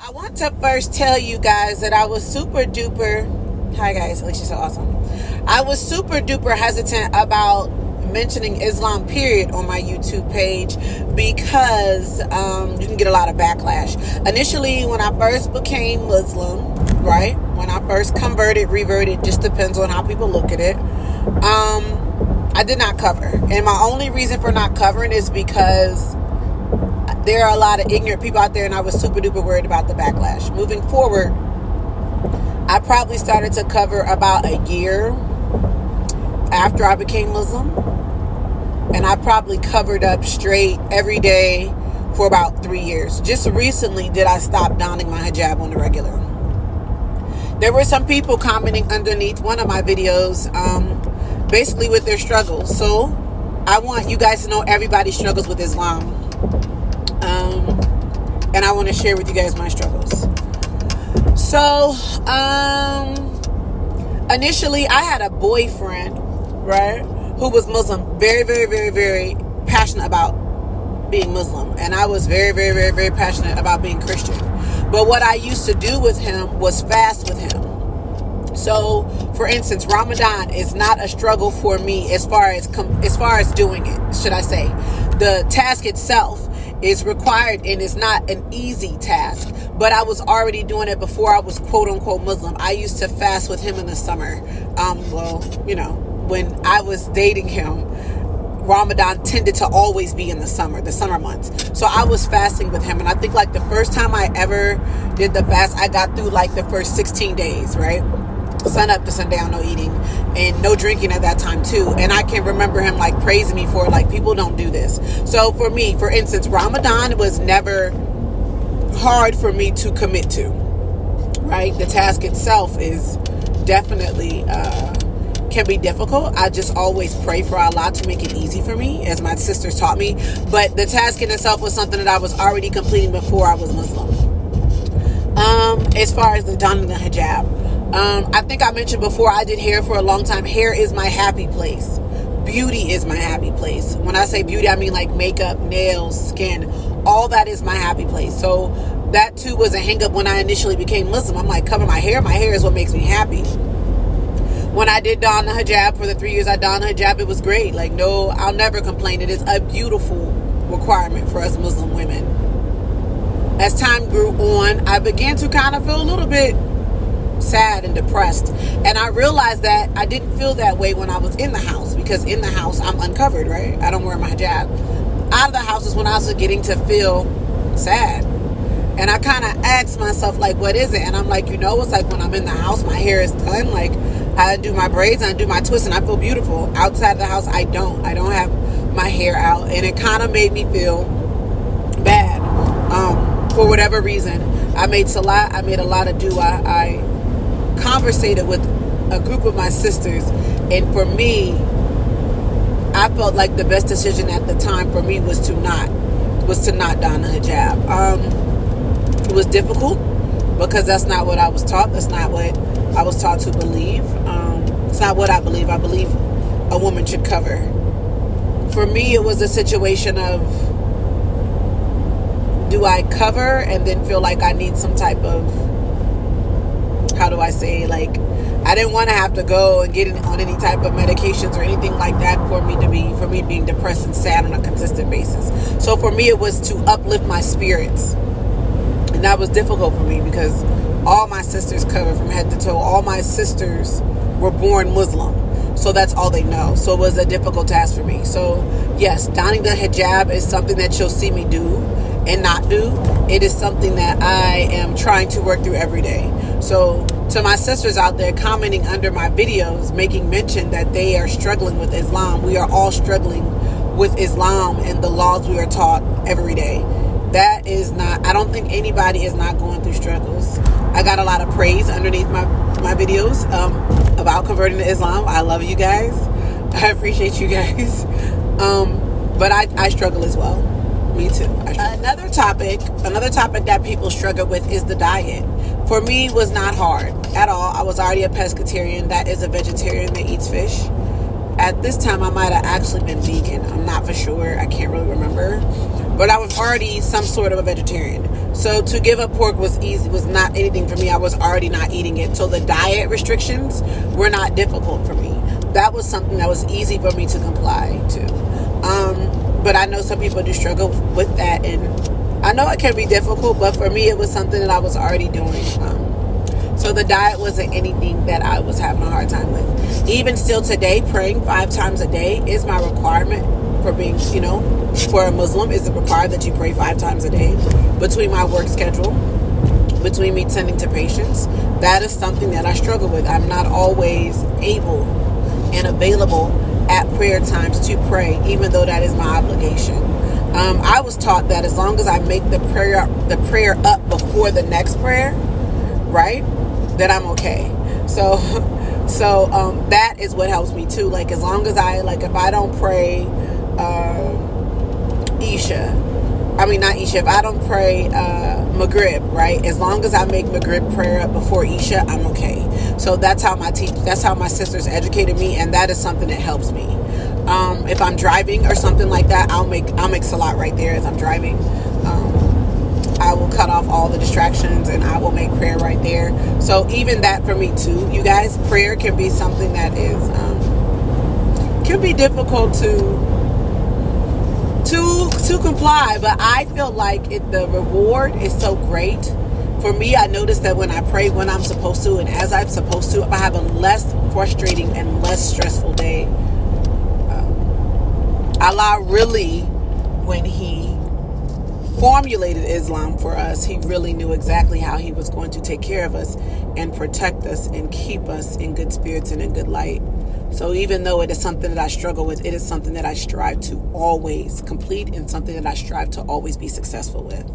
I want to first tell you guys that I was super duper, hi guys, 𝗖𝗍 so awesome. I was super duper hesitant about mentioning Islam period on my YouTube page because you can get a lot of backlash. Initially, when I first became Muslim, right, when I first converted, reverted, just depends on how people look at it, I did not cover. And my only reason for not covering is because there are a lot of ignorant people out there, and I was super duper worried about the backlash. Moving forward, I probably started to cover about a year after I became Muslim, and I probably covered up straight every day for about 3 years. Just recently did I stop donning my hijab on the regular. There were some people commenting underneath one of my videos, basically with their struggles. So I want you guys to know everybody struggles with Islam. And I want to share with you guys my struggles. So, initially I had a boyfriend, right, who was Muslim, very, very, very, very passionate about being Muslim. And I was very, very, very, very passionate about being Christian. But what I used to do with him was fast with him. So, for instance, Ramadan is not a struggle for me as far as doing it, should I say. The task itself is required and it's not an easy task, but I was already doing it before I was quote unquote Muslim. I used to fast with him in the summer. When I was dating him, Ramadan tended to always be in the summer months. So I was fasting with him, and I think like the first time I ever did the fast, I got through like the first 16 days, right? Sun up to sundown, no eating and no drinking at that time too. And I can remember him like praising me for it, like, people don't do this. So for me, for instance, Ramadan was never hard for me to commit to, right? The task itself is definitely can be difficult. I just always pray for Allah to make it easy for me, as my sisters taught me. But the task in itself was something that I was already completing before I was Muslim. As far as the donning the hijab, I think I mentioned before, I did hair for a long time. Hair is my happy place. Beauty is my happy place. When I say beauty, I mean like makeup, nails, skin. All that is my happy place. So that too was a hang up when I initially became Muslim. I'm like, cover my hair. My hair is what makes me happy. When I did don the hijab for the 3 years I donned the hijab, it was great. Like, no, I'll never complain. It is a beautiful requirement for us Muslim women. As time grew on, I began to kind of feel a little bit sad and depressed, and I realized that I didn't feel that way when I was in the house, because in the house I'm uncovered, right? I don't wear my hijab. Out of the house is when I was getting to feel sad, and I kind of asked myself, like, what is it? And I'm like, it's like when I'm in the house, my hair is done, like I do my braids, I do my twists, and I feel beautiful. Outside of the house, I don't have my hair out, and it kind of made me feel bad. For whatever reason, I made salat, I made a lot of dua, I conversated with a group of my sisters, and for me, I felt like the best decision at the time for me was to not don the hijab. It was difficult because that's not what I was taught. That's not what I was taught to believe. It's not what I believe. I believe a woman should cover. For me, it was a situation of, do I cover and then feel like I need some type of, how do I say, like, I didn't want to have to go and get on any type of medications or anything like that for me being depressed and sad on a consistent basis. So for me, it was to uplift my spirits. And that was difficult for me because all my sisters covered from head to toe. All my sisters were born Muslim. So that's all they know. So it was a difficult task for me. So yes, donning the hijab is something that you'll see me do and not do. It is something that I am trying to work through every day. So to my sisters out there commenting under my videos, making mention that they are struggling with Islam, we are all struggling with Islam and the laws we are taught every day. That is not, I don't think anybody is not going through struggles. I got a lot of praise underneath my videos about converting to Islam. I love you guys. I appreciate you guys. But I struggle as well. Me too. Another topic that people struggle with is the diet. For me, it was not hard at all. I was already a pescatarian. That is a vegetarian that eats fish. at this time I might have actually been vegan. I'm not for sure. I can't really remember. But I was already some sort of a vegetarian. So to give up pork was easy, was not anything for me. I was already not eating it. So the diet restrictions were not difficult for me. That was something that was easy for me to comply to. But I know some people do struggle with that, and I know it can be difficult, but for me it was something that I was already doing. So the diet wasn't anything that I was having a hard time with. Even still today, praying 5 times a day is my requirement for being, for a Muslim. Is it required that you pray 5 times a day between my work schedule, between me tending to patients? That is something that I struggle with. I'm not always able and available at prayer times to pray, even though that is my obligation. I was taught that as long as I make the prayer up before the next prayer, right, that I'm okay. So that is what helps me too. Like, as long as if I don't pray if I don't pray Maghrib, right? As long as I make Maghrib prayer up before Isha, I'm okay. So that's how my sisters educated me, and that is something that helps me. If I'm driving or something like that, I'll make salat right there as I'm driving. I will cut off all the distractions and I will make prayer right there. So even that for me too, you guys, prayer can be something that is can be difficult to comply, but I feel like the reward is so great. For me, I notice that when I pray when I'm supposed to and as I'm supposed to, I have a less frustrating and less stressful day. Allah really, when He formulated Islam for us, He really knew exactly how He was going to take care of us and protect us and keep us in good spirits and in good light. So even though it is something that I struggle with, it is something that I strive to always complete and something that I strive to always be successful with.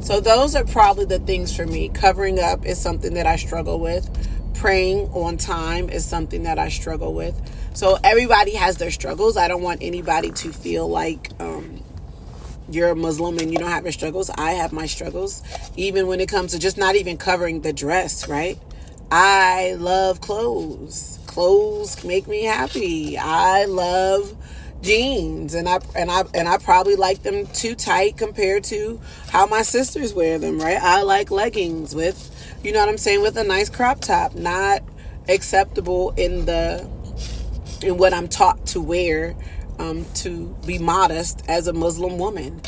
So those are probably the things for me. Covering up is something that I struggle with. Praying on time is something that I struggle with. So everybody has their struggles. I don't want anybody to feel like you're a Muslim and you don't have your struggles. I have my struggles. Even when it comes to just not even covering the dress, right? I love clothes. Clothes make me happy. I love jeans, and I probably like them too tight compared to how my sisters wear them, right? I like leggings with, you know what I'm saying, with a nice crop top. Not acceptable in what I'm taught to wear, to be modest as a Muslim woman.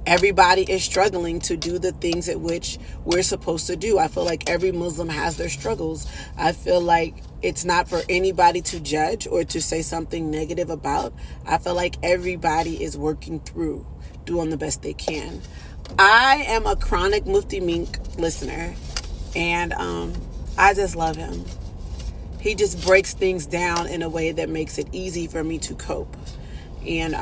Everybody is struggling to do the things at which we're supposed to do. I feel like every Muslim has their struggles. I feel like it's not for anybody to judge or to say something negative about. I feel like everybody is working through, doing the best they can. I am a chronic Mufti Mink listener, and I just love him. He just breaks things down in a way that makes it easy for me to cope. And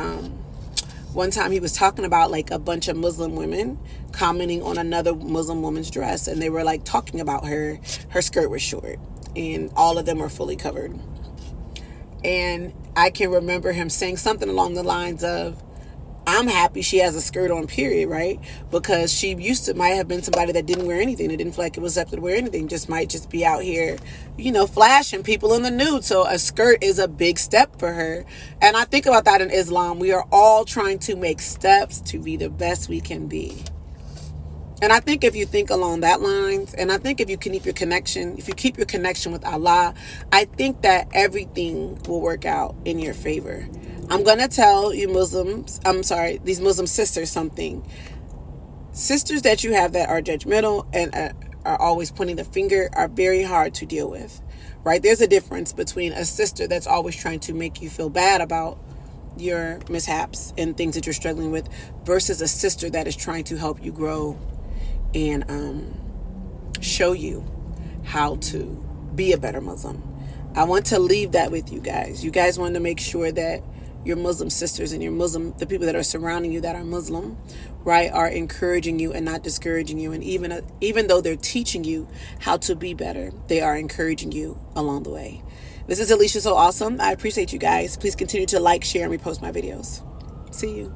one time he was talking about like a bunch of Muslim women commenting on another Muslim woman's dress, and they were like talking about her skirt was short and all of them were fully covered. And I can remember him saying something along the lines of, I'm happy she has a skirt on, period, right? Because she might have been somebody that didn't wear anything. It didn't feel like it was accepted to wear anything. Might just be out here, flashing people in the nude. So a skirt is a big step for her. And I think about that in Islam. We are all trying to make steps to be the best we can be. And I think if you think along that lines, and I think if you keep your connection with Allah, I think that everything will work out in your favor. I'm going to tell you these Muslim sisters something. Sisters that you have that are judgmental and are always pointing the finger are very hard to deal with, right? There's a difference between a sister that's always trying to make you feel bad about your mishaps and things that you're struggling with versus a sister that is trying to help you grow and show you how to be a better Muslim. I want to leave that with you guys. You guys want to make sure that your Muslim sisters and the people that are surrounding you that are Muslim, right, are encouraging you and not discouraging you. And even though they're teaching you how to be better, they are encouraging you along the way. This is 𝗖𝗍 So Awesome. I appreciate you guys. Please continue to like, share, and repost my videos. See you.